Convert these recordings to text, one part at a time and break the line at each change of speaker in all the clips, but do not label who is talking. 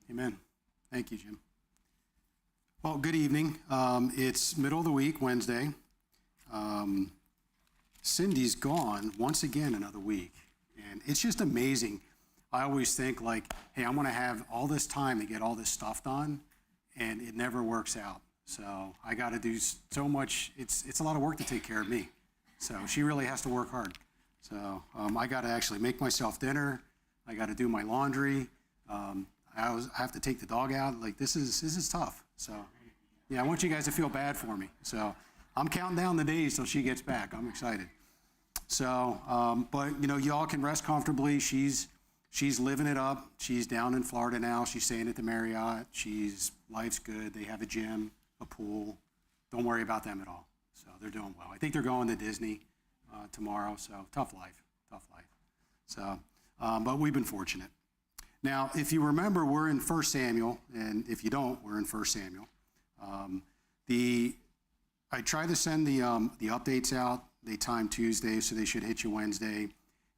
Amen. Thank you, Jim. Well, good evening. It's middle of the week, Wednesday. Cindy's gone once again another week. And it's just amazing. I always think like, hey, I'm going to have all this time to get all this stuff done, and it never works out. So I got to do so much. It's a lot of work to take care of me. So she really has to work hard. So I got to actually make myself dinner. I got to do my laundry. I have to take the dog out. Like this is tough. So yeah, I want you guys to feel bad for me. So I'm counting down the days till she gets back. I'm excited. So, but you know, y'all can rest comfortably. She's living it up. She's down in Florida now. She's staying at the Marriott. Life's good. They have a gym, a pool. Don't worry about them at all. So they're doing well. I think they're going to Disney tomorrow. So tough life. So, but we've been fortunate. Now, if you remember, we're in 1 Samuel, and if you don't, we're in 1 Samuel. I try to send the updates out. They time Tuesday, so they should hit you Wednesday.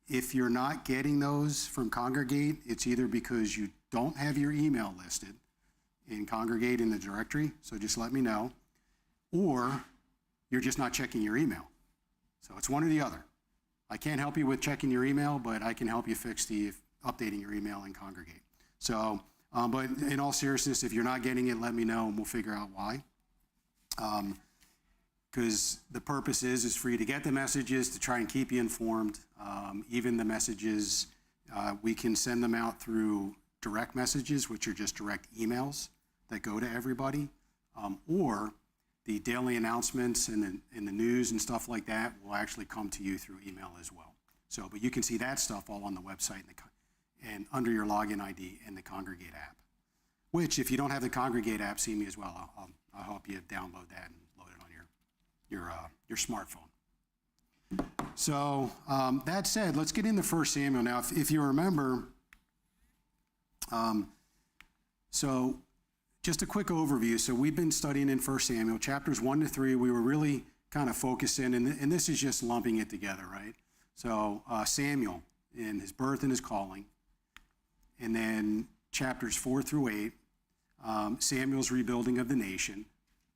If you're not getting those from Congregate, it's either because you don't have your email listed in Congregate in the directory, so just let me know, or you're just not checking your email. So it's one or the other. I can't help you with checking your email, but I can help you fix updating your email in Congregate. So, but in all seriousness, if you're not getting it, let me know and we'll figure out why. Because the purpose is for you to get the messages, to try and keep you informed. Even the messages, we can send them out through direct messages, which are just direct emails that go to everybody, or the daily announcements and the news and stuff like that will actually come to you through email as well. So, but you can see that stuff all on the website and under your login ID in the Congregate app, which if you don't have the Congregate app, see me as well. I'll help you download that and load it on your smartphone. So that said, let's get into 1 Samuel. Now, if you remember, so just a quick overview. So we've been studying in 1 Samuel, chapters 1 to 3. We were really kind of focusing, and this is just lumping it together, right? So Samuel in his birth and his calling, and then chapters 4 through 8, Samuel's rebuilding of the nation.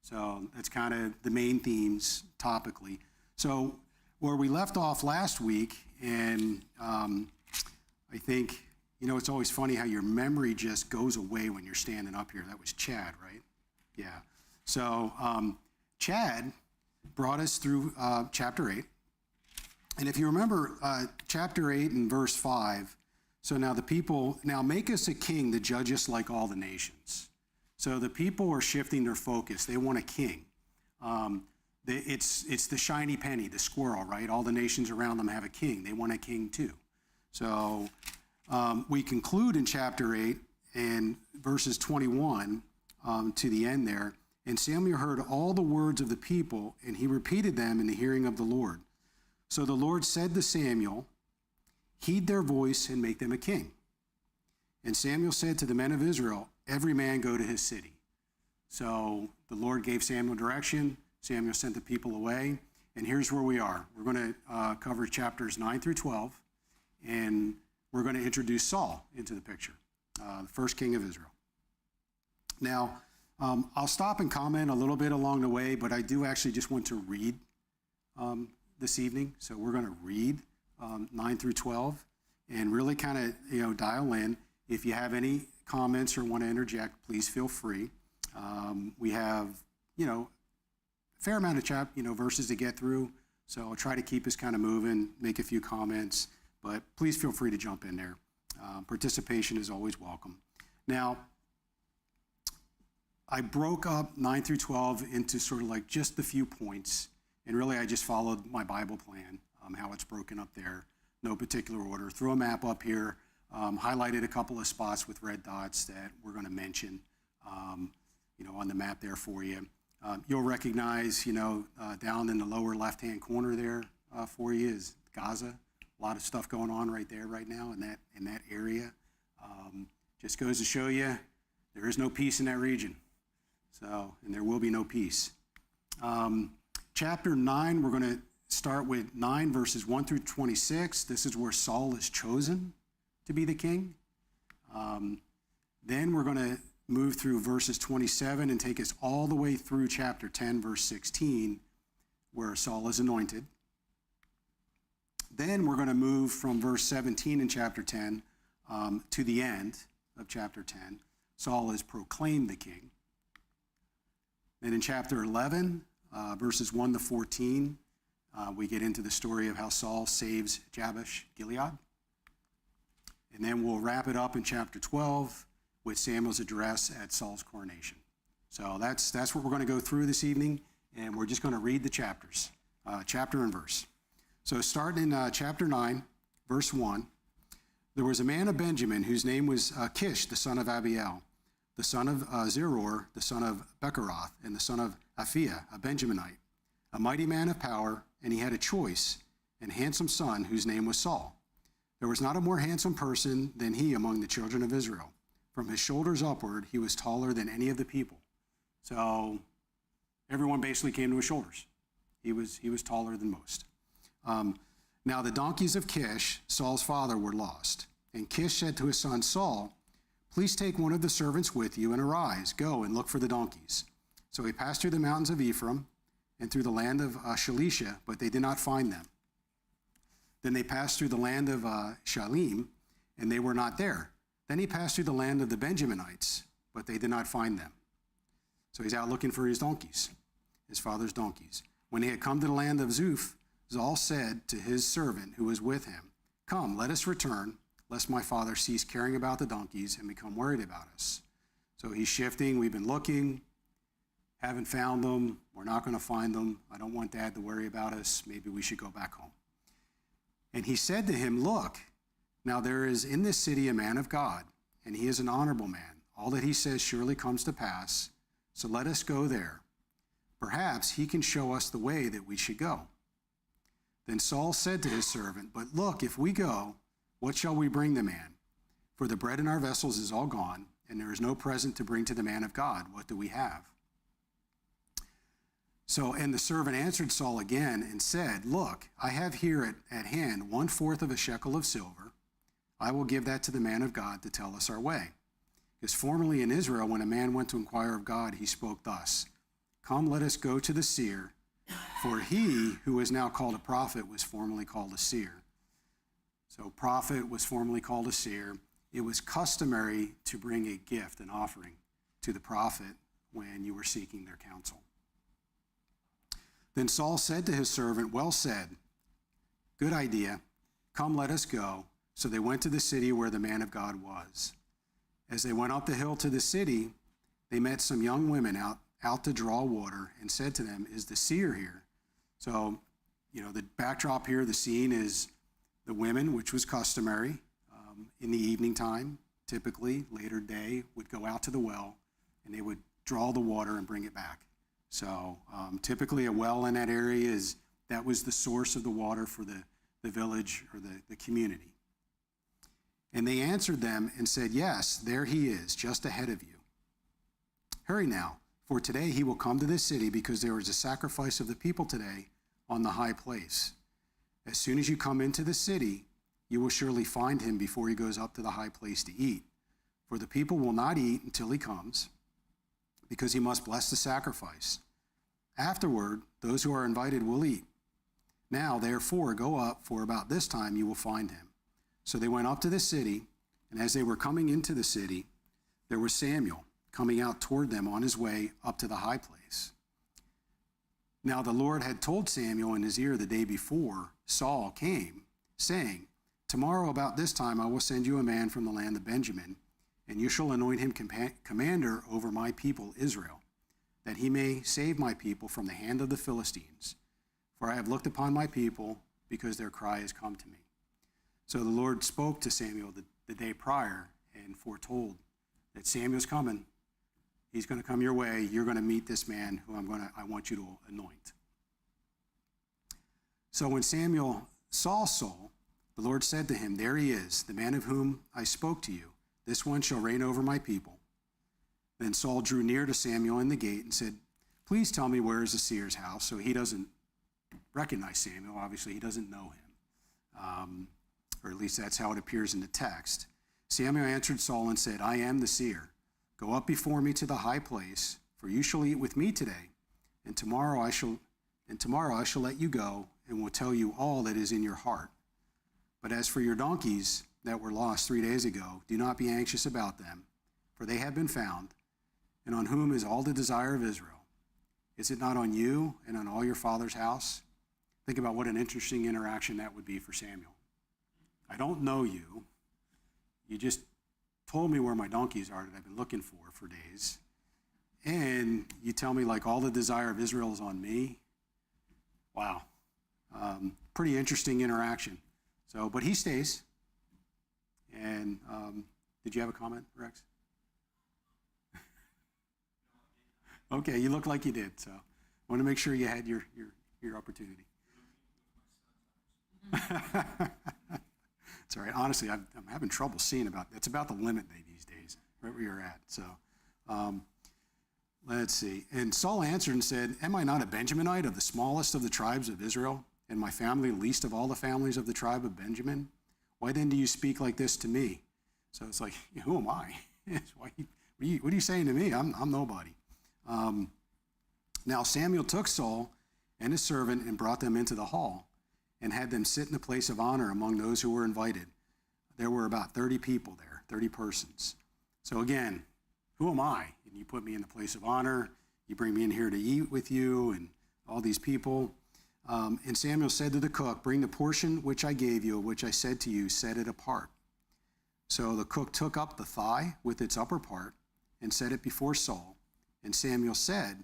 So that's kind of the main themes topically. So where we left off last week, and I think, you know, it's always funny how your memory just goes away when you're standing up here. That was Chad, right? Yeah. So Chad brought us through chapter 8. And if you remember chapter 8 and verse 5, so now the people, now make us a king to judge us like all the nations. So the people are shifting their focus. They want a king. It's the shiny penny, the squirrel, right? All the nations around them have a king. They want a king too. So we conclude in chapter 8 and verses 21 to the end there. And Samuel heard all the words of the people, and he repeated them in the hearing of the Lord. So the Lord said to Samuel, heed their voice and make them a king. And Samuel said to the men of Israel, every man go to his city. So the Lord gave Samuel direction. Samuel sent the people away. And here's where we are. We're going to cover chapters 9 through 12. And we're going to introduce Saul into the picture, the first king of Israel. Now, I'll stop and comment a little bit along the way, but I do actually just want to read this evening. So we're going to read 9 through 12 and really kind of, dial in. If you have any comments or want to interject, please feel free. We have, a fair amount of verses to get through. So I'll try to keep us kind of moving, make a few comments, but please feel free to jump in there. Participation is always welcome. Now, I broke up 9 through 12 into sort of like just the few points. And really, I just followed my Bible plan, how it's broken up there, no particular order. Threw a map up here, highlighted a couple of spots with red dots that we're going to mention, on the map there for you. You'll recognize, down in the lower left-hand corner there for you is Gaza. A lot of stuff going on right there right now in that area. Just goes to show you there is no peace in that region. So, and there will be no peace. Chapter 9, we're going to start with 9 verses 1 through 26. This is where Saul is chosen to be the king. Then we're going to move through verses 27 and take us all the way through chapter 10, verse 16, where Saul is anointed. Then we're going to move from verse 17 in chapter 10 to the end of chapter 10. Saul is proclaimed the king. Then in chapter 11, verses 1 to 14, we get into the story of how Saul saves Jabesh Gilead. And then we'll wrap it up in chapter 12 with Samuel's address at Saul's coronation. So that's what we're going to go through this evening, and we're just going to read the chapters, chapter and verse. So starting in chapter 9, verse 1, there was a man of Benjamin whose name was Kish, the son of Abiel, the son of Zeror, the son of Becheroth, and the son of Aphiah, a Benjaminite, a mighty man of power, and he had a choice and handsome son whose name was Saul. There was not a more handsome person than he among the children of Israel. From his shoulders upward, he was taller than any of the people. So everyone basically came to his shoulders. He was taller than most. Now the donkeys of Kish, Saul's father, were lost. And Kish said to his son Saul, "Please take one of the servants with you and arise, go and look for the donkeys." So he passed through the mountains of Ephraim and through the land of Shalisha, but they did not find them. Then they passed through the land of Shalim, and they were not there. Then he passed through the land of the Benjaminites, but they did not find them. So he's out looking for his donkeys, his father's donkeys. When he had come to the land of Zuph, Saul said to his servant who was with him, "Come, let us return, lest my father cease caring about the donkeys and become worried about us." So he's shifting. We've been looking, haven't found them. We're not going to find them. I don't want Dad to worry about us. Maybe we should go back home. And he said to him, "Look, now there is in this city a man of God, and he is an honorable man. All that he says surely comes to pass. So let us go there. Perhaps he can show us the way that we should go." Then Saul said to his servant, "But look, if we go, what shall we bring the man? For the bread in our vessels is all gone, and there is no present to bring to the man of God. What do we have?" And the servant answered Saul again and said, "Look, I have here at hand 1/4 of a shekel of silver. I will give that to the man of God to tell us our way. Because formerly in Israel, when a man went to inquire of God, he spoke thus, 'Come, let us go to the seer,' for he who is now called a prophet was formerly called a seer." So prophet was formerly called a seer. It was customary to bring a gift, an offering, to the prophet when you were seeking their counsel. Then Saul said to his servant, "Well said, good idea. Come, let us go." So they went to the city where the man of God was. As they went up the hill to the city, they met some young women out to draw water and said to them, "Is the seer here?" So, the backdrop here, the scene is the women, which was customary in the evening time, typically later day, would go out to the well and they would draw the water and bring it back. So typically a well in that area that was the source of the water for the village or the community. And they answered them and said, "Yes, there he is, just ahead of you. Hurry now, for today he will come to this city because there is a sacrifice of the people today on the high place. As soon as you come into the city, you will surely find him before he goes up to the high place to eat. For the people will not eat until he comes, because he must bless the sacrifice. Afterward, those who are invited will eat. Now, therefore, go up, for about this time you will find him." So they went up to the city, and as they were coming into the city, there was Samuel coming out toward them on his way up to the high place. Now the Lord had told Samuel in his ear the day before Saul came, saying, "Tomorrow about this time I will send you a man from the land of Benjamin, and you shall anoint him commander over my people Israel, that he may save my people from the hand of the Philistines. For I have looked upon my people, because their cry has come to me." So the Lord spoke to Samuel the day prior and foretold that Samuel's coming. He's going to come your way. You're going to meet this man who I want you to anoint. So when Samuel saw Saul, the Lord said to him, "There he is, the man of whom I spoke to you. This one shall reign over my people." Then Saul drew near to Samuel in the gate and said, "Please tell me where is the seer's house?" So he doesn't recognize Samuel. Obviously, he doesn't know him. Or at least that's how it appears in the text. Samuel answered Saul and said, I am the seer. Go up before me to the high place, for you shall eat with me today, and tomorrow I shall let you go, and will tell you all that is in your heart. But as for your donkeys that were lost 3 days ago, do not be anxious about them, for they have been found, and on whom is all the desire of Israel. Is it not on you and on all your father's house? Think about what an interesting interaction that would be for Samuel. I don't know you. You just told me where my donkeys are that I've been looking for days. And you tell me like all the desire of Israel is on me. Wow. Pretty interesting interaction. So, but he stays. And did you have a comment, Rex? Okay, you look like you did. So I want to make sure you had your opportunity. It's all right. Honestly, I'm having trouble seeing it's about the limit day these days, right where you're at. So let's see. And Saul answered and said, am I not a Benjaminite of the smallest of the tribes of Israel, and my family least of all the families of the tribe of Benjamin? Why then do you speak like this to me? So it's like, who am I? What are you saying to me? I'm nobody. Now Samuel took Saul and his servant and brought them into the hall, and had them sit in the place of honor among those who were invited. There were about 30 people there, 30 persons. So again, who am I? And you put me in the place of honor. You bring me in here to eat with you and all these people. And Samuel said to the cook, bring the portion which I gave you, which I said to you, set it apart. So the cook took up the thigh with its upper part and set it before Saul. And Samuel said,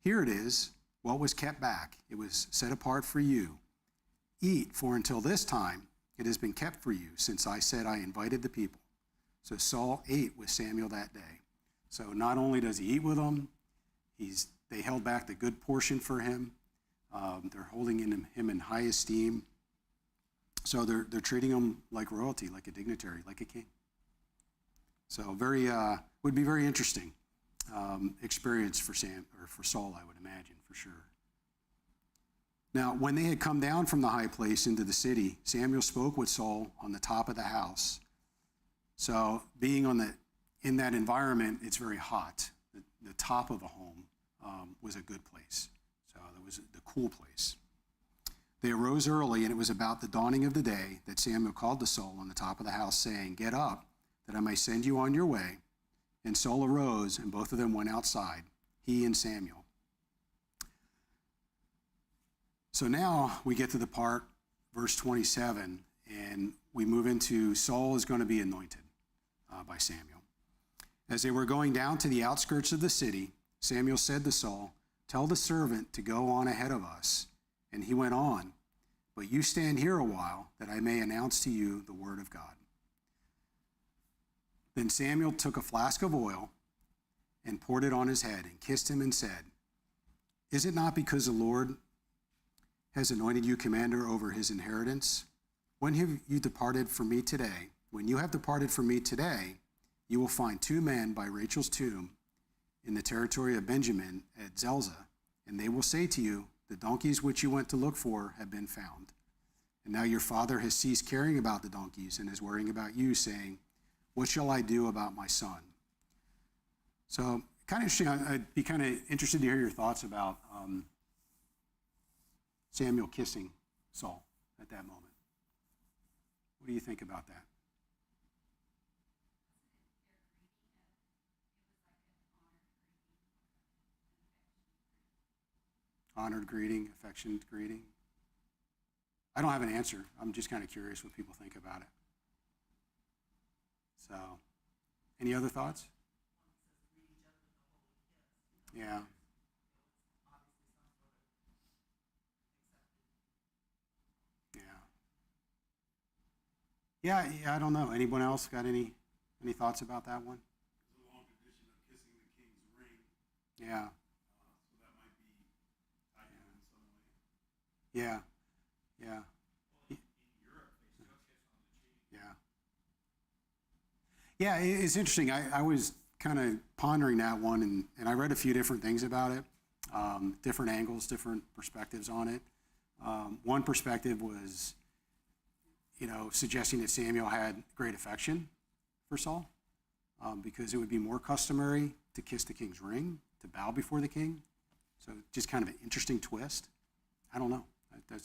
here it is, what was kept back. It was set apart for you. Eat, for until this time it has been kept for you, since I said I invited the people. So Saul ate with Samuel that day. So not only does he eat with them, they held back the good portion for him. They're holding him in high esteem. So they're treating him like royalty, like a dignitary, like a king. So would be very interesting experience for Saul, I would imagine, for sure. Now, when they had come down from the high place into the city, Samuel spoke with Saul on the top of the house. So being in that environment, it's very hot. The top of a home was a good place. So that was the cool place. They arose early, and it was about the dawning of the day that Samuel called to Saul on the top of the house, saying, get up, that I may send you on your way. And Saul arose, and both of them went outside, he and Samuel. So now we get to the part, verse 27, and we move into Saul is going to be anointed by Samuel. As they were going down to the outskirts of the city, Samuel said to Saul, tell the servant to go on ahead of us. And he went on, but you stand here a while, that I may announce to you the word of God. Then Samuel took a flask of oil and poured it on his head and kissed him and said, is it not because the Lord has anointed you commander over his inheritance? When have you departed from me today? When you have departed from me today, you will find 2 men by Rachel's tomb in the territory of Benjamin at Zelzah, and they will say to you, the donkeys which you went to look for have been found. And now your father has ceased caring about the donkeys and is worrying about you, saying, what shall I do about my son? So kind of interesting. I'd be kind of interested to hear your thoughts about Samuel kissing Saul at that moment. What do you think about that? Honored greeting, affectionate greeting. I don't have an answer. I'm just kind of curious what people think about it. So, any other thoughts? Yeah. Yeah, I don't know. Anyone else got any thoughts about that one?
There's a long tradition of kissing the king's ring.
Yeah.
So that might be tied in some way.
Yeah. Yeah.
Well, in Europe, they still kiss on the cheek.
Yeah. Yeah, it's interesting. I was kind of pondering that one, and I read a few different things about it, different angles, different perspectives on it. One perspective was, suggesting that Samuel had great affection for Saul, because it would be more customary to kiss the king's ring, to bow before the king. So just kind of an interesting twist. I don't know.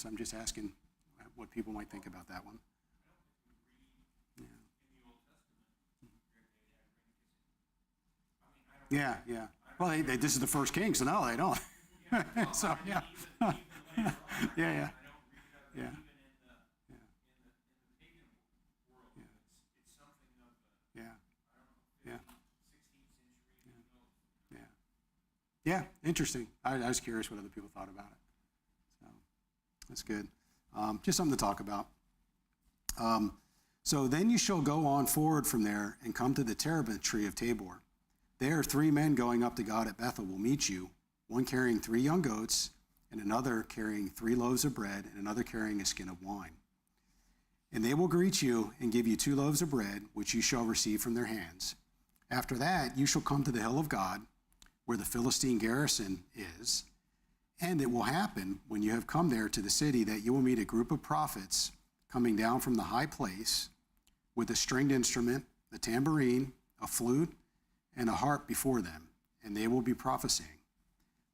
I'm just asking what people might think about that one. Yeah, yeah. Well, this is the first king, so no, they don't. So, yeah. Yeah, yeah. Yeah. Yeah. Yeah. Yeah. Yeah, interesting. I was curious what other people thought about it. So that's good. Just something to talk about. So then you shall go on forward from there and come to the terebinth tree of Tabor. There 3 men going up to God at Bethel will meet you, one carrying 3 young goats, and another carrying 3 loaves of bread, and another carrying a skin of wine. And they will greet you and give you 2 loaves of bread, which you shall receive from their hands. After that, you shall come to the hill of God, where the Philistine garrison is. And it will happen, when you have come there to the city, that you will meet a group of prophets coming down from the high place with a stringed instrument, a tambourine, a flute, and a harp before them, and they will be prophesying.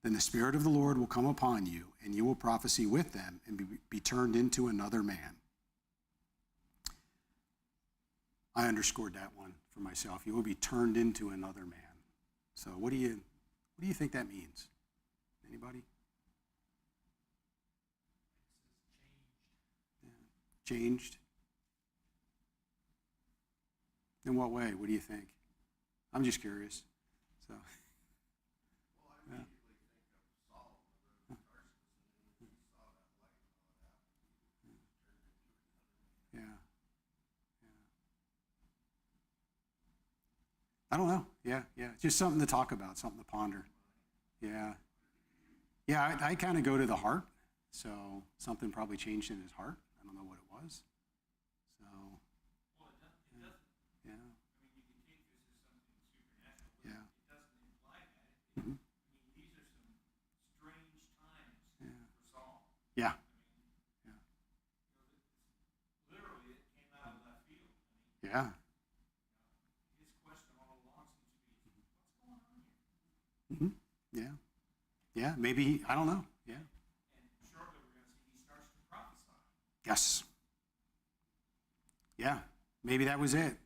Then the Spirit of the Lord will come upon you, and you will prophesy with them and be turned into another man. I underscored that one for myself. You will be turned into another man. So what do you think that means? Anybody? Yeah. Changed? In what way? What do you think? I'm just curious. So. Yeah. Yeah. I don't know. Yeah, yeah. Just something to talk about, something to ponder. Yeah. Yeah, I kind of go to the heart. So something probably changed in his heart. I don't know what it was. So.
Well, it doesn't.
Yeah.
I mean, you can take this as something supernatural, but
Yeah.
it doesn't imply that.
Mm-hmm.
I mean, these are some strange times
Yeah.
for Saul.
Yeah.
I mean, literally, it came out of left field. I mean,
Yeah.
his question all along seems to be, what's going on here?
Mm-hmm. Yeah. Yeah. Maybe I don't know. Yeah.
And shortly, we're going to see he starts to prophesy.
Yes. Yeah. Maybe that was it.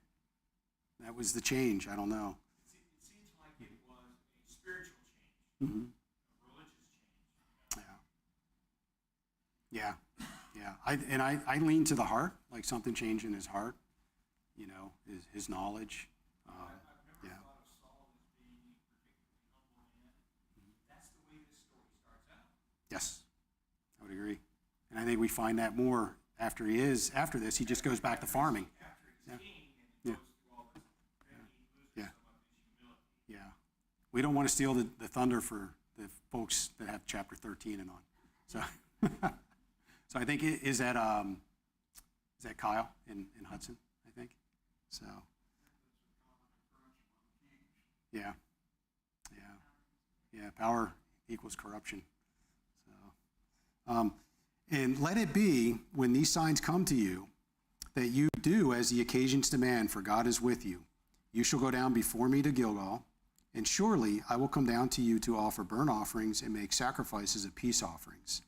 That was the change. I don't know.
It seems like it was a spiritual change,
Mm-hmm.
a religious change.
Yeah. Yeah. Yeah. I lean to the heart, like something changed in his heart, his knowledge.
I've never
Yeah.
thought of Saul as being a particularly humble man. That's the way this story starts out.
Yes. I would agree. And I think we find that more after this, he just goes back to farming.
After he's
Yeah.
king and he
Yeah.
goes through all this, then he loses
Yeah.
some of his humility.
Yeah. We don't want to steal the thunder for the folks that have chapter 13 and on. So, so I think is that Kyle in Hudson, I think. So. Yeah. Yeah. Yeah. Power equals corruption. So, and let it be when these signs come to you that you do as the occasions demand, for God is with you. You shall go down before me to Gilgal, and surely I will come down to you to offer burnt offerings and make sacrifices of peace offerings.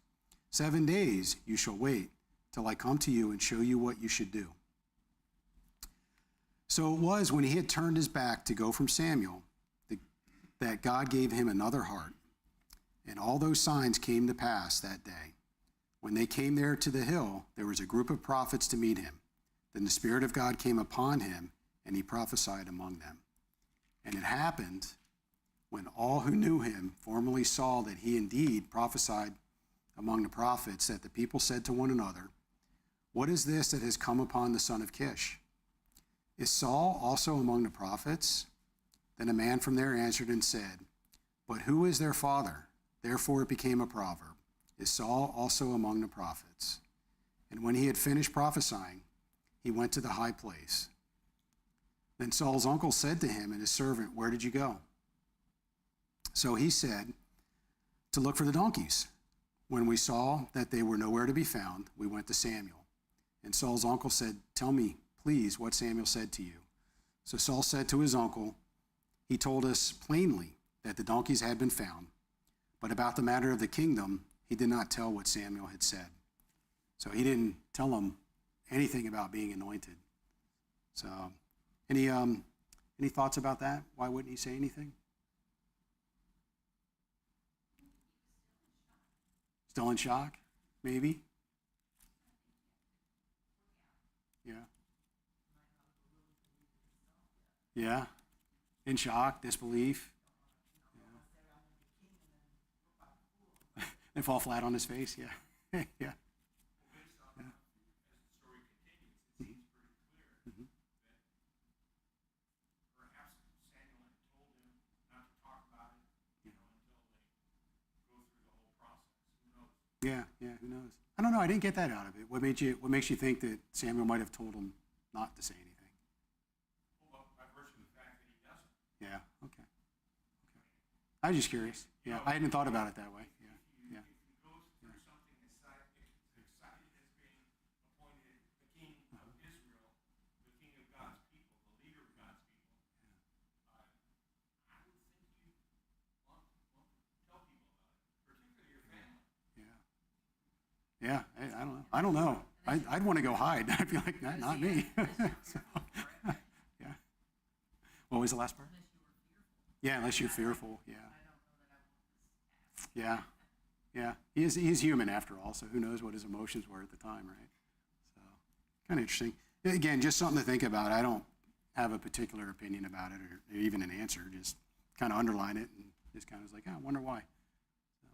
7 days you shall wait till I come to you and show you what you should do. So it was when he had turned his back to go from Samuel that God gave him another heart. And all those signs came to pass that day. When they came there to the hill, there was a group of prophets to meet him. Then the Spirit of God came upon him, and he prophesied among them. And it happened, when all who knew him formerly saw that he indeed prophesied among the prophets, that the people said to one another, "What is this that has come upon the son of Kish? Is Saul also among the prophets?" Then a man from there answered and said, "But who is their father?" Therefore it became a proverb, "Is Saul also among the prophets?" And when he had finished prophesying, he went to the high place. Then Saul's uncle said to him and his servant, "Where did you go?" So he said, "To look for the donkeys. When we saw that they were nowhere to be found, we went to Samuel." And Saul's uncle said, "Tell me, please, what Samuel said to you." So Saul said to his uncle, "He told us plainly that the donkeys had been found, but about the matter of the kingdom, he did not tell what Samuel had said." So he didn't tell him anything about being anointed. So any thoughts about that? Why wouldn't he say anything? Still in shock? Maybe? Yeah. Yeah. In shock, disbelief. Yeah. And fall flat on his face. Yeah. Yeah. Yeah, yeah, who knows? I don't know. I didn't get that out of it. What makes you think that Samuel might have told him not to say anything?
Well, by virtue of the fact that he doesn't.
Yeah, okay. I was just curious. Yeah, I hadn't thought about it that way. Yeah, yeah.
If he goes through something excited as being appointed the king of Israel, the king of God's people, the leader of God's people, I would think you want to tell people about it, particularly your family.
Yeah, I don't know. I don't know. I'd want to go hide. I'd be like, not me. So, yeah. What was the last part? Yeah, unless you're fearful. Yeah. Yeah. Yeah. He's human after all, so who knows what his emotions were at the time, right? So, kind of interesting. Again, just something to think about. I don't have a particular opinion about it or even an answer. Just kind of underline it and just kind of like, I wonder why. So,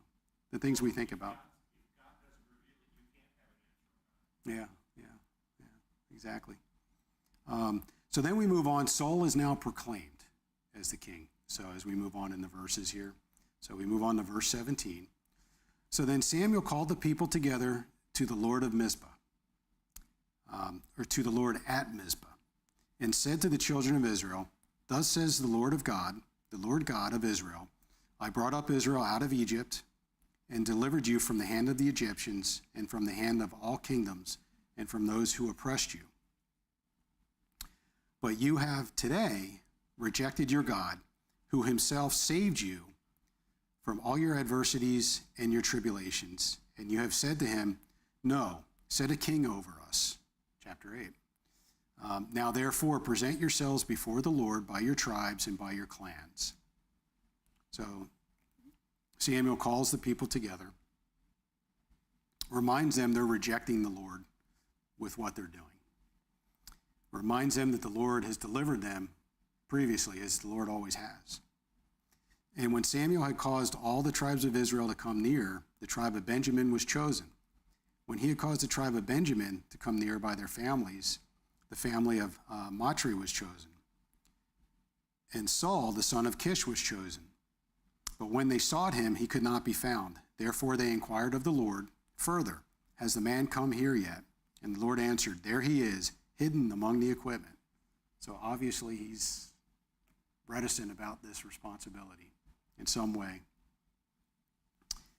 the things we think about. Yeah, exactly. So then we move on. Saul is now proclaimed as the king. So as we move on in the verses here. So we move on to verse 17. So then Samuel called the people together to the Lord of Mizpah, or to the Lord at Mizpah, and said to the children of Israel, "Thus says the Lord of God, the Lord God of Israel, I brought up Israel out of Egypt, and delivered you from the hand of the Egyptians, and from the hand of all kingdoms, and from those who oppressed you. But you have today rejected your God, who himself saved you from all your adversities and your tribulations. And you have said to him, 'No, set a king over us.'" Chapter 8. "Now therefore present yourselves before the Lord by your tribes and by your clans." So Samuel calls the people together, reminds them they're rejecting the Lord with what they're doing, reminds them that the Lord has delivered them previously, as the Lord always has. And when Samuel had caused all the tribes of Israel to come near, the tribe of Benjamin was chosen. When he had caused the tribe of Benjamin to come near by their families, the family of Matri was chosen. And Saul, the son of Kish, was chosen. But when they sought him, he could not be found. Therefore they inquired of the Lord, "Further, has the man come here yet?" And the Lord answered, "There he is, hidden among the equipment." So obviously he's reticent about this responsibility in some way.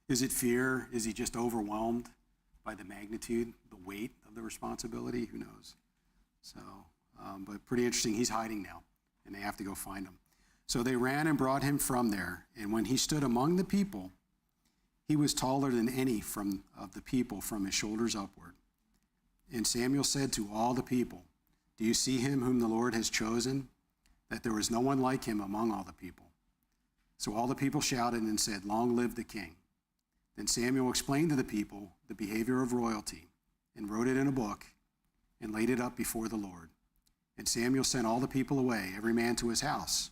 Is it fear? Is he just overwhelmed by the magnitude, the weight of the responsibility? Who knows? So, but pretty interesting. He's hiding now, and they have to go find him. So they ran and brought him from there. And when he stood among the people, he was taller than any of the people from his shoulders upward. And Samuel said to all the people, "Do you see him whom the Lord has chosen? That there was no one like him among all the people." So all the people shouted and said, "Long live the king." Then Samuel explained to the people the behavior of royalty, and wrote it in a book, and laid it up before the Lord. And Samuel sent all the people away, every man to his house.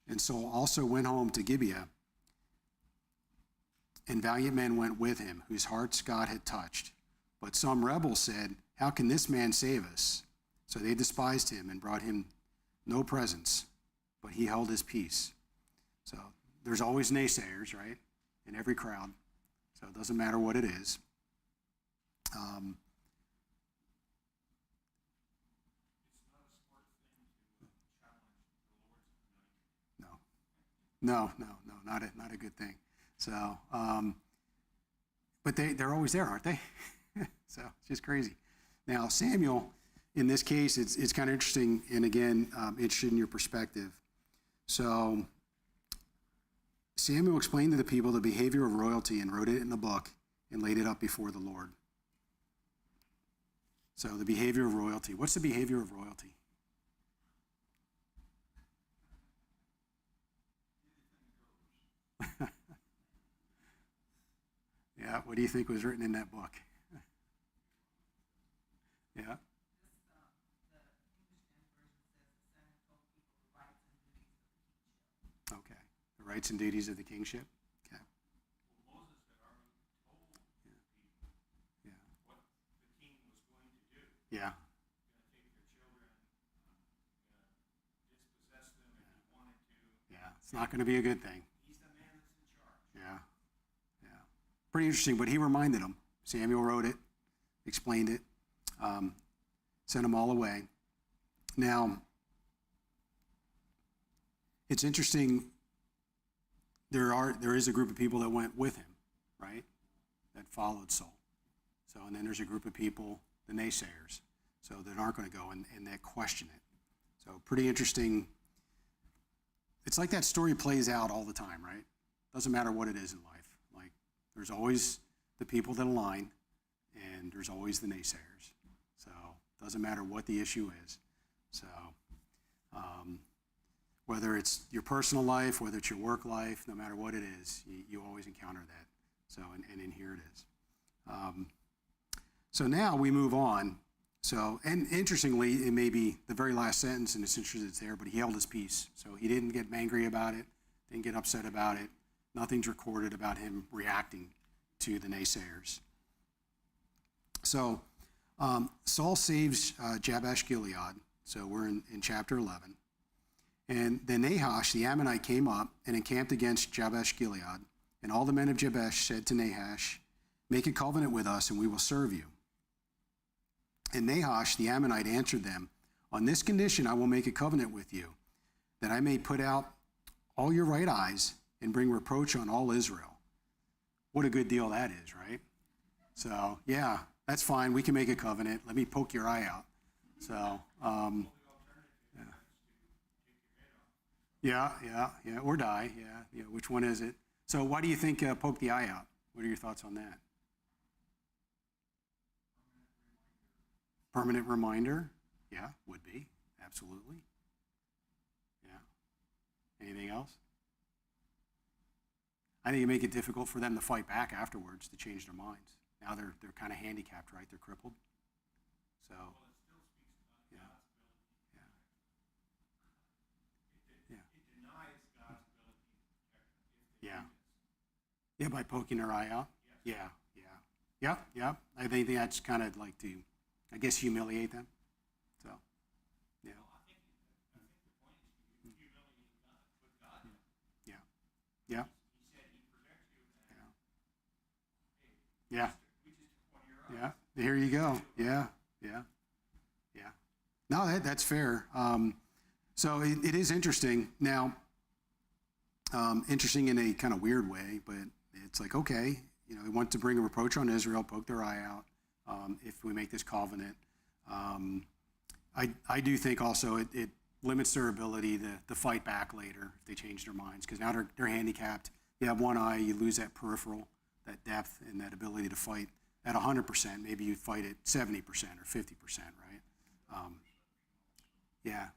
And Saul also went home to Gibeah, and valiant men went with him, whose hearts God had touched. But some rebels said, "How can this man save us?" So they despised him and brought him no presents, but he held his peace. So there's always naysayers, right, in every crowd. So it doesn't matter what it is. No, not a good thing. So, but they're always there, aren't they? So it's just crazy. Now Samuel in this case, it's kind of interesting, and again, interested in your perspective. So Samuel explained to the people the behavior of royalty and wrote it in a book and laid it up before the Lord. So the behavior of royalty. What's the behavior of royalty? Yeah, what do you think was written in that book? Yeah. Okay. The rights and duties of the kingship. Okay.
Well, Moses had already told the people
Yeah.
what the king was going to do.
Yeah.
Going to take their children, going to dispossess them if he wanted to.
Yeah. It's not going to be a good thing.
He's the man that's in charge.
Yeah. Yeah. Pretty interesting, but he reminded them. Samuel wrote it, explained it, sent them all away. Now, it's interesting. There is a group of people that went with him, right? That followed Saul. So, and then there's a group of people, the naysayers, so that aren't going to go and that question it. So, pretty interesting. It's like that story plays out all the time, right? Doesn't matter what it is in life. Like, there's always the people that align, and there's always the naysayers. So, doesn't matter what the issue is. So, whether it's your personal life, whether it's your work life, no matter what it is, you always encounter that. So, and in here it is. So now we move on. So, and interestingly, it may be the very last sentence, and it's interesting it's there, but he held his peace. So he didn't get angry about it, didn't get upset about it. Nothing's recorded about him reacting to the naysayers. So Saul saves Jabesh Gilead. So we're in chapter 11. And then Nahash, the Ammonite, came up and encamped against Jabesh Gilead. And all the men of Jabesh said to Nahash, "Make a covenant with us, and we will serve you." And Nahash, the Ammonite, answered them, "On this condition I will make a covenant with you, that I may put out all your right eyes and bring reproach on all Israel." What a good deal that is, right? So, yeah, that's fine. We can make a covenant. Let me poke your eye out. So, yeah, or die. Yeah. Which one is it? So, why do you think poke the eye out? What are your thoughts on that? Permanent reminder? Yeah, would be. Absolutely. Yeah. Anything else? I think it make it difficult for them to fight back afterwards, to change their minds. Now they're kind of handicapped, right? They're crippled. So, yeah.
It denies God's ability to protect them if they
Yeah.
do this.
Yeah, by poking their eye out?
Yes.
Yeah. I think that's kind of like to, I guess, humiliate them. So, yeah.
Well, I think the point is you humiliate God, put God down.
Yeah.
He said he protects you, and hey,
Yeah.
we just took one of your eyes.
Yeah. Here you go. Yeah. No, that's fair. So it is interesting. Now, interesting in a kind of weird way, but it's like, okay, they want to bring a reproach on Israel, poke their eye out if we make this covenant. I do think also it limits their ability to fight back later if they change their minds, because now they're handicapped. You have one eye, you lose that peripheral, that depth, and that ability to fight at 100%. Maybe you fight at 70% or 50%, right?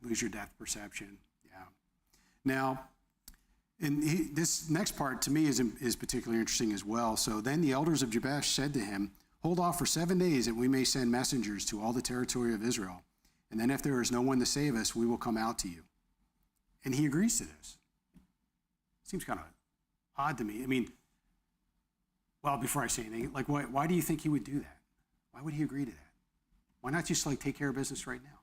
Lose your depth perception. Yeah. Now, and this next part to me is particularly interesting as well. So then the elders of Jabesh said to him, "Hold off for 7 days, that we may send messengers to all the territory of Israel. And then if there is no one to save us, we will come out to you." And he agrees to this. Seems kind of odd to me. I mean, well, before I say anything, like, why do you think he would do that? Why would he agree to that? Why not just like take care of business right now?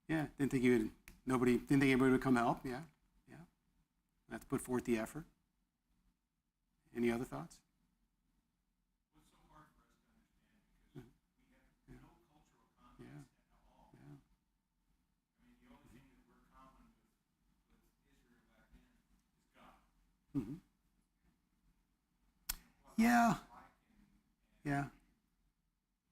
Yeah, didn't think anybody would come help. Yeah. Have to put forth the effort. Any other thoughts?
What's so hard for us to understand, because we have no cultural context at all.
Yeah.
I mean, the only thing that we're common with Israel back then is God.
Mm-hmm.
What
Yeah.
God was like
Yeah.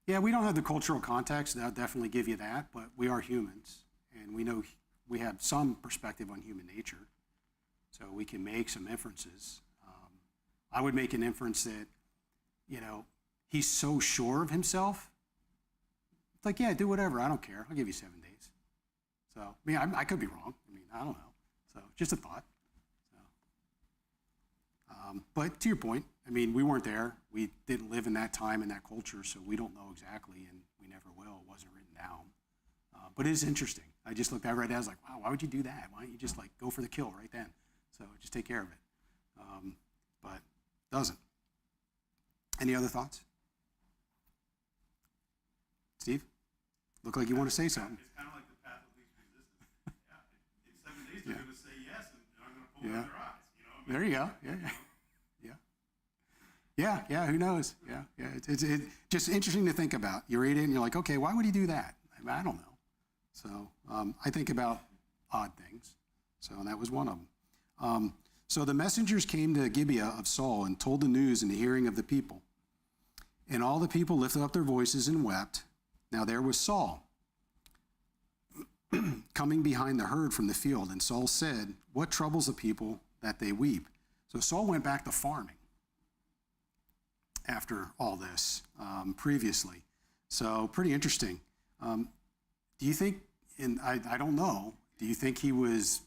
Yeah, we don't have the cultural context. That'll definitely give you that, but we are humans, and we know we have some perspective on human nature, so we can make some inferences. I would make an inference that, he's so sure of himself. It's like, yeah, do whatever. I don't care. I'll give you 7 days. So, I mean, I could be wrong. I mean, I don't know. So, just a thought. But to your point, I mean, we weren't there. We didn't live in that time and that culture, so we don't know exactly, and we never will. It wasn't written down. But it is interesting. I just looked, I read that, I was like, wow, why would you do that? Why don't you just go for the kill right then? So just take care of it. But doesn't. Any other thoughts? Steve? Look like you want to say something.
It's kind of like the path of least resistance. In 7 days, they're going to say yes, and I'm going to pull out their eyes.
There you go. Yeah. Who knows? Yeah. It's just interesting to think about. You read it and you're like, okay, why would he do that? I don't know. So I think about odd things. So that was one of them. So the messengers came to Gibeah of Saul and told the news in the hearing of the people. And all the people lifted up their voices and wept. Now there was Saul coming behind the herd from the field. And Saul said, what troubles the people that they weep? So Saul went back to farming after all this previously. So pretty interesting. Do you think, and I don't know, do you think he was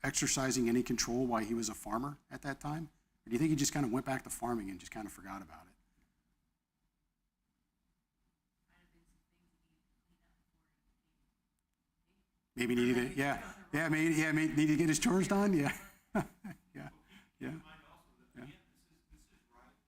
exercising any control while he was a farmer at that time? Or do you think he just kind of went back to farming and just kind of forgot about it? Maybe needed to, maybe needed to get his chores done, yeah. Yeah.
Keep in mind also that, again, this is right at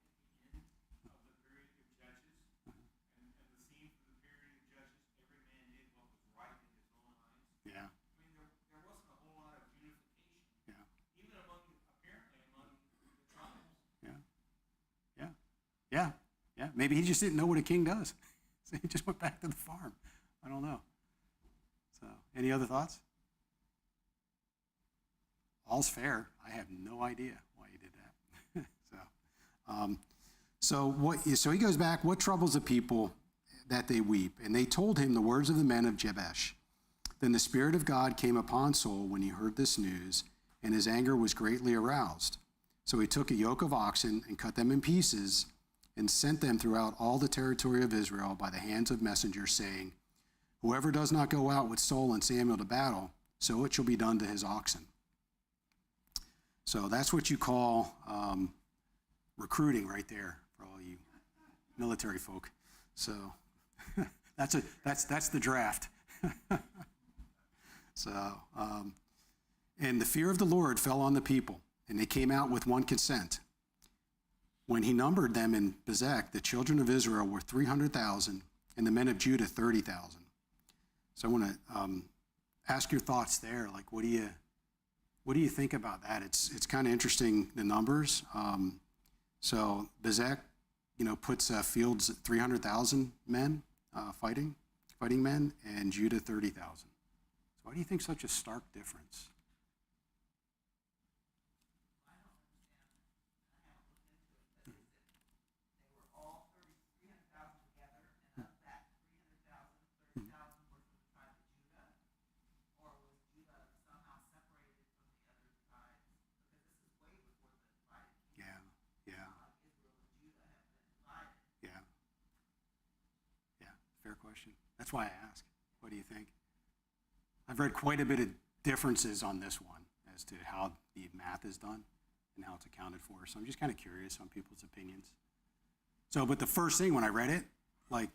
the end of the period of Judges, and the theme for the period of Judges, every man did what was right in his own eyes.
Yeah.
I mean, there wasn't a whole lot of unification,
Yeah.
even apparently among the tribes.
Yeah. Maybe he just didn't know what a king does. So he just went back to the farm. I don't know. So, any other thoughts? All's fair. I have no idea why he did that. So he goes back. What troubles the people that they weep? And they told him the words of the men of Jabesh. Then the Spirit of God came upon Saul when he heard this news, and his anger was greatly aroused. So he took a yoke of oxen and cut them in pieces and sent them throughout all the territory of Israel by the hands of messengers, saying, whoever does not go out with Saul and Samuel to battle, so it shall be done to his oxen. So that's what you call recruiting right there for all you military folk. So that's the draft. And the fear of the Lord fell on the people, and they came out with one consent. When he numbered them in Bezek, the children of Israel were 300,000, and the men of Judah 30,000. So I want to ask your thoughts there. Like, what do you think about that? It's kind of interesting, the numbers. So Bezek, puts fields at 300,000 men, fighting men, and Judah 30,000. So why do you think such a stark difference? Fair question. That's why I ask. What do you think? I've read quite a bit of differences on this one as to how the math is done and how it's accounted for. So I'm just kind of curious on people's opinions. So, but the first thing when I read it,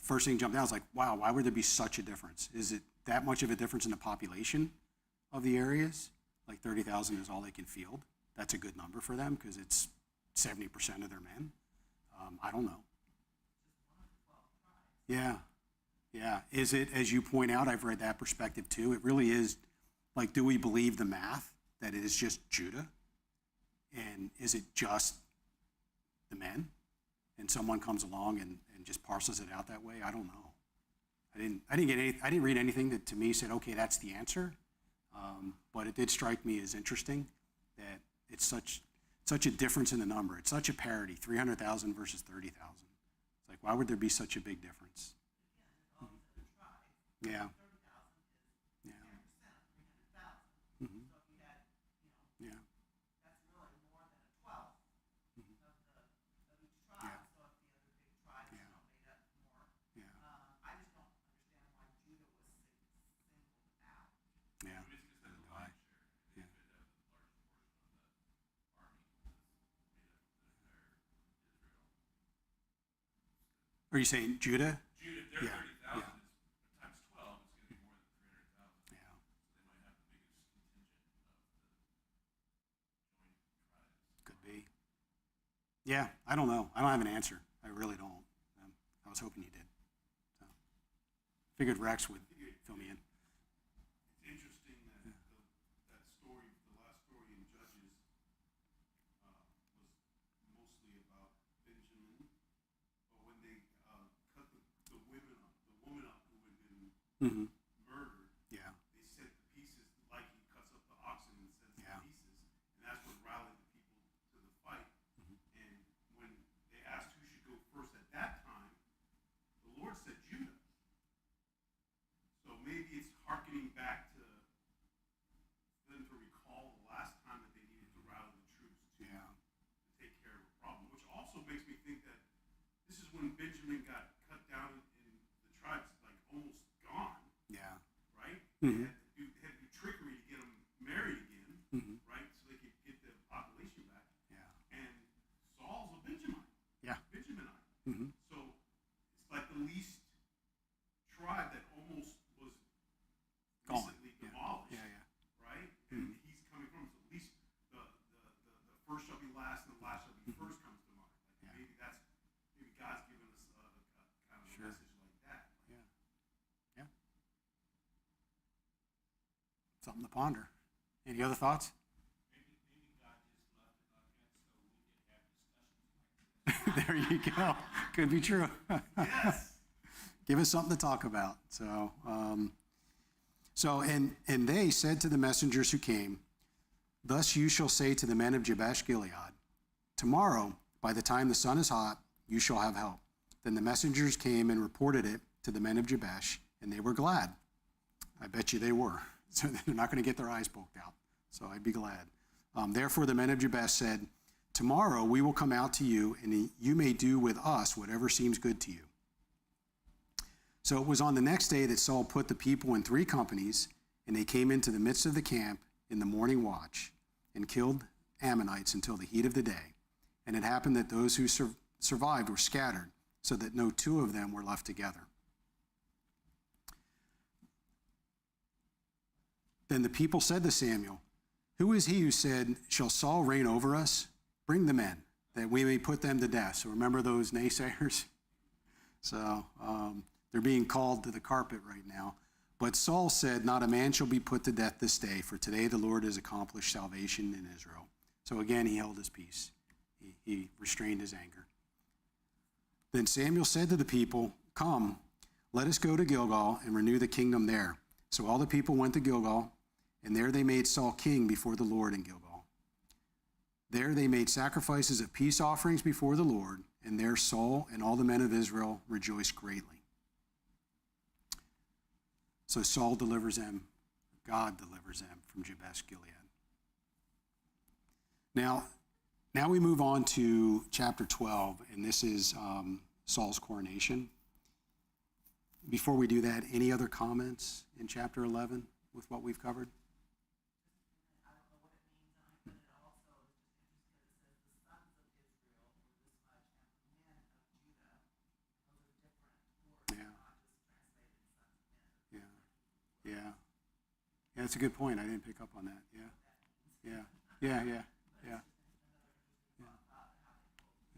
first thing jumped out, I was like, wow, why would there be such a difference? Is it that much of a difference in the population of the areas? Like 30,000 is all they can field. That's a good number for them because it's 70% of their men. I don't know. Yeah. Is it, as you point out, I've read that perspective too. It really is, do we believe the math that it is just Judah? And is it just the men? And someone comes along and just parcels it out that way? I don't know. I didn't read anything that to me said, okay, that's the answer. But it did strike me as interesting that it's such a difference in the number. It's such a parity, 300,000 versus 30,000. It's like, Why would there be such a big difference? Yeah. Yeah. Mm-hmm. Yeah. Yeah. Yeah. Yeah. Are you saying Judah?
Judah, their
Yeah.
30,000
Yeah.
is times 12, it's going to be more than 300,000.
Yeah.
So they might have the biggest contingent of the joint tribes.
Could be. Yeah, I don't know. I don't have an answer. I really don't. I was hoping you did. So, figured Rex would fill me in.
It's interesting that that story, the last story in Judges, was mostly about Benjamin. But when they cut the woman up who had been
Mm-hmm.
murdered,
Yeah.
they said the pieces, like he cuts up the oxen and sends
Yeah.
the pieces, and that's what rallied the people to the fight.
Mm-hmm.
And when they asked who should go first at that time, the Lord said Judah. So maybe it's hearkening back to them to recall the last time that they needed to rally the troops to
Yeah.
take care of a problem, which also makes me think that this is when Benjamin got cut down in the tribes, like almost gone,
Yeah.
right?
Mm-hmm.
They had to do trickery to get them married again,
Mm-hmm.
right? So they could get the population back.
Yeah.
And Saul's a Benjamite.
Yeah.
Benjaminite.
Mm-hmm.
So it's like the least tribe that almost was
Gone.
recently
Yeah.
demolished,
Yeah. Yeah.
right?
Mhm.
And he's coming from, so at least the first shall be last and the last shall be first comes to mind. Like
Yeah.
maybe God's given us a kind of
Sure.
a message like that.
Yeah. Yeah. Something to ponder. Any other thoughts?
Maybe God just left it like that so we could have discussions like this.
There you go. Could be true.
Yes.
Give us something to talk about. And they said to the messengers who came, "Thus you shall say to the men of Jabesh Gilead, tomorrow, by the time the sun is hot, you shall have help." Then the messengers came and reported it to the men of Jabesh, and they were glad. I bet you they were. So they're not going to get their eyes poked out. So I'd be glad. Therefore the men of Jabesh said, "Tomorrow we will come out to you, and you may do with us whatever seems good to you." So it was on the next day that Saul put the people in 3 companies, and they came into the midst of the camp in the morning watch and killed Ammonites until the heat of the day. And it happened that those who survived were scattered, so that no 2 of them were left together. Then the people said to Samuel, "Who is he who said, 'Shall Saul reign over us?' Bring the men, that we may put them to death." So remember those naysayers? So they're being called to the carpet right now. But Saul said, "Not a man shall be put to death this day, for today the Lord has accomplished salvation in Israel." So again, he held his peace. He restrained his anger. Then Samuel said to the people, "Come, let us go to Gilgal and renew the kingdom there." So all the people went to Gilgal, and there they made Saul king before the Lord in Gilgal. There they made sacrifices of peace offerings before the Lord, and there Saul and all the men of Israel rejoiced greatly. So Saul delivers them, God delivers them from Jabesh Gilead. Now we move on to chapter 12, and this is Saul's coronation. Before we do that, any other comments in chapter 11 with what we've covered?
I don't know what it means on it, but it also is just interesting that it says the sons of Israel were this much, and the men of Judah. Those are different words,
Yeah.
not just translated sons of men.
Yeah. Yeah. Yeah, that's a good point. I didn't pick up on that. Yeah. Yeah. Yeah, yeah, yeah. Yeah.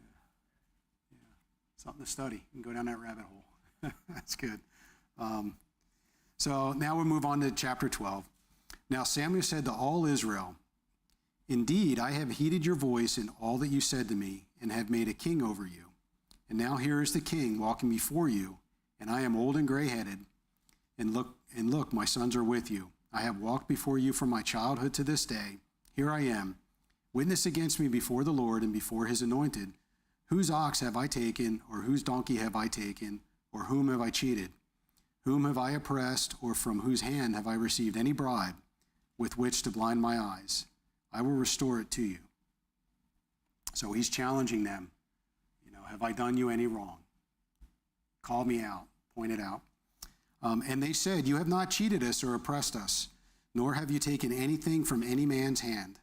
Yeah. Something to study. You can go down that rabbit hole. That's good. So now we move on to chapter 12. Now Samuel said to all Israel, "Indeed, I have heeded your voice in all that you said to me, and have made a king over you. And now here is the king walking before you, and I am old and gray-headed. And look, my sons are with you. I have walked before you from my childhood to this day. Here I am. Witness against me before the Lord and before his anointed, Whose ox have I taken, or whose donkey have I taken, or whom have I cheated? Whom have I oppressed, or from whose hand have I received any bribe with which to blind my eyes? I will restore it to you. So he's challenging them. Have I done you any wrong? Call me out, point it out. And they said, you have not cheated us or oppressed us, nor have you taken anything from any man's hand.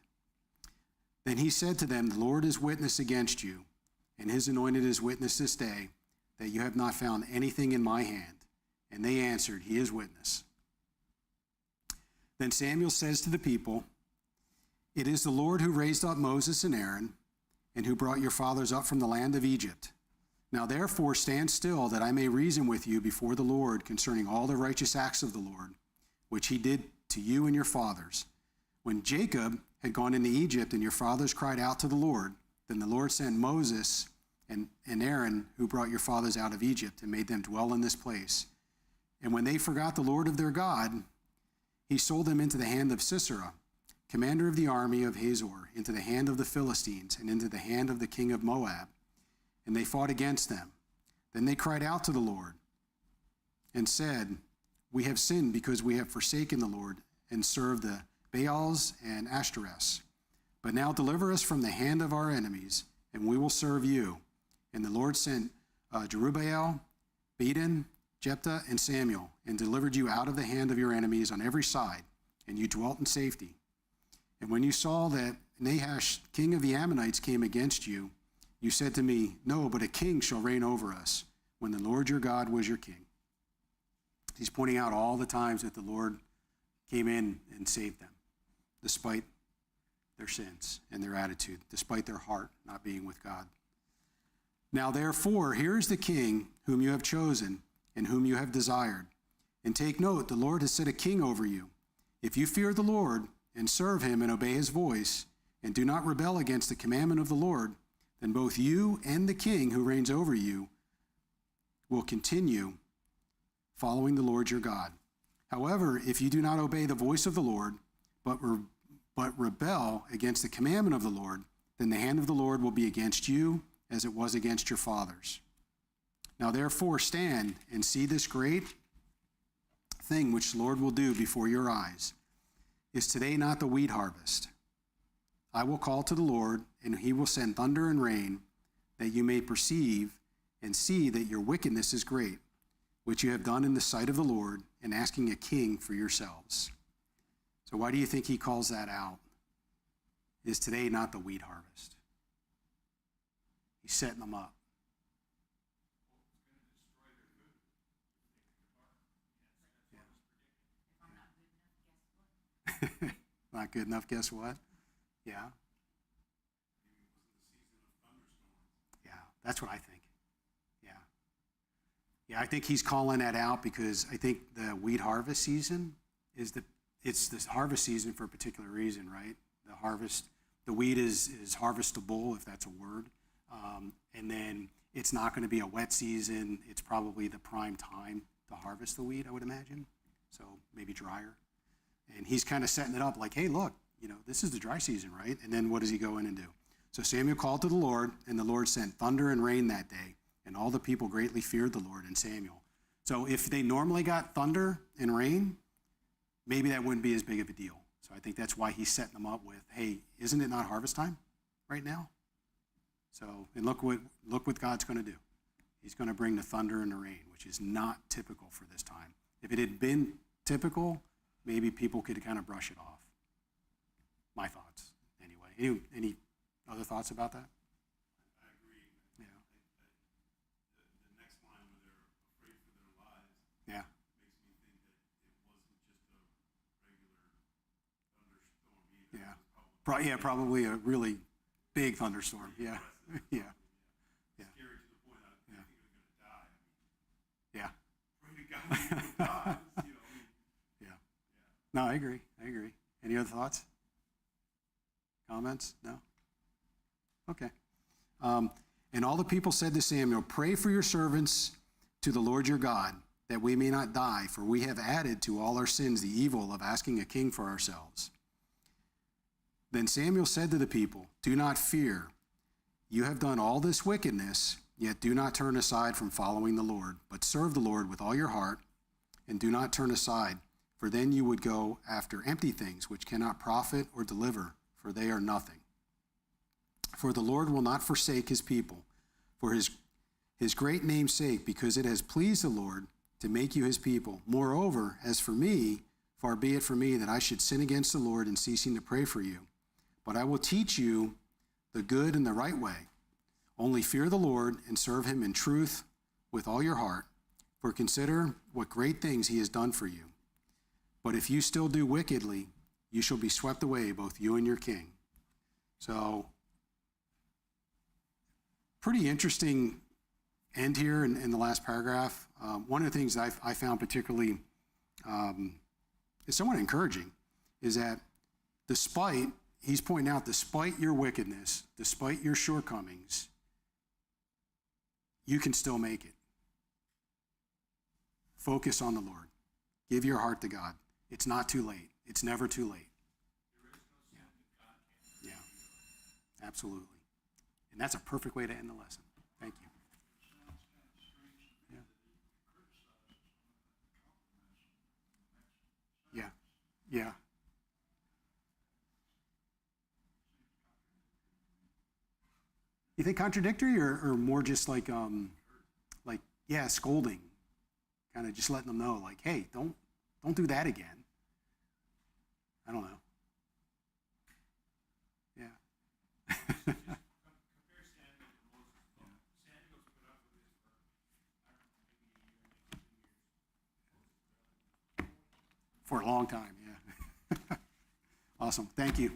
Then he said to them, the Lord is witness against you, and his anointed is witness this day, that you have not found anything in my hand. And they answered, he is witness. Then Samuel says to the people, it is the Lord who raised up Moses and Aaron, and who brought your fathers up from the land of Egypt. Now therefore stand still, that I may reason with you before the Lord concerning all the righteous acts of the Lord, which he did to you and your fathers. When Jacob had gone into Egypt, and your fathers cried out to the Lord, then the Lord sent Moses and Aaron, who brought your fathers out of Egypt, and made them dwell in this place. And when they forgot the Lord of their God, he sold them into the hand of Sisera, commander of the army of Hazor, into the hand of the Philistines, and into the hand of the king of Moab. And they fought against them. Then they cried out to the Lord and said, we have sinned because we have forsaken the Lord and served the Baals and Ashtoreths. But now deliver us from the hand of our enemies, and we will serve you. And the Lord sent Jerubbaal, Beden, Jephthah, and Samuel, and delivered you out of the hand of your enemies on every side, and you dwelt in safety. And when you saw that Nahash, king of the Ammonites, came against you, you said to me, no, but a king shall reign over us, when the Lord your God was your king. He's pointing out all the times that the Lord came in and saved them, despite their sins and their attitude, despite their heart not being with God. Now therefore, here is the king whom you have chosen and whom you have desired. And take note, the Lord has set a king over you. If you fear the Lord and serve him and obey his voice, and do not rebel against the commandment of the Lord, then both you and the king who reigns over you will continue following the Lord your God. However, if you do not obey the voice of the Lord, but rebel against the commandment of the Lord, then the hand of the Lord will be against you as it was against your fathers. Now therefore stand and see this great thing which the Lord will do before your eyes. Is today not the wheat harvest? I will call to the Lord, and he will send thunder and rain, that you may perceive and see that your wickedness is great, which you have done in the sight of the Lord, in asking a king for yourselves. So why do you think he calls that out? Is today not the wheat harvest? He's setting them up. Not good enough, guess what? Yeah. Yeah, that's what I think. Yeah. Yeah, I think he's calling that out because I think the wheat harvest season it's the harvest season for a particular reason, right? The wheat is harvestable, if that's a word. And then it's not going to be a wet season. It's probably the prime time to harvest the wheat, I would imagine. So maybe drier. And he's kind of setting it up like, hey, look, this is the dry season, right? And then what does he go in and do? So Samuel called to the Lord, and the Lord sent thunder and rain that day, and all the people greatly feared the Lord and Samuel. So if they normally got thunder and rain, maybe that wouldn't be as big of a deal. So I think that's why he's setting them up with, hey, isn't it not harvest time right now? So, and look what God's going to do. He's going to bring the thunder and the rain, which is not typical for this time. If it had been typical, maybe people could kind of brush it off. My thoughts, anyway. Any other thoughts about that?
I agree.
Yeah.
The next line where they're afraid for their lives
Yeah.
makes me think that it wasn't just a regular thunderstorm either.
Yeah. Probably a really big thunderstorm. Yeah. Yeah. Yeah.
Scary to the point I think they're going to die.
Yeah.
Pray to God they don't die.
Yeah. No, I agree. Any other thoughts? Comments? No? Okay. And all the people said to Samuel, pray for your servants to the Lord your God, that we may not die, for we have added to all our sins the evil of asking a king for ourselves. Then Samuel said to the people, do not fear, You have done all this wickedness, yet do not turn aside from following the Lord, but serve the Lord with all your heart, and do not turn aside, for then you would go after empty things which cannot profit or deliver, for they are nothing. For the Lord will not forsake his people, for his great name's sake, because it has pleased the Lord to make you his people. Moreover, as for me, far be it from me that I should sin against the Lord in ceasing to pray for you. But I will teach you the good and the right way. Only fear the Lord and serve him in truth with all your heart, for consider what great things he has done for you. But if you still do wickedly, you shall be swept away, both you and your king. So, pretty interesting end here in the last paragraph. One of the things I found particularly is somewhat encouraging is that he's pointing out, despite your wickedness, despite your shortcomings, you can still make it. Focus on the Lord. Give your heart to God. It's not too late. It's never too late. Yeah, absolutely. And that's a perfect way to end the lesson. Thank you. Yeah. Yeah. You think contradictory or more just like scolding, kind of just letting them know, like, hey, don't do that again. I don't know. Yeah. For a long time, yeah. Awesome. Thank you.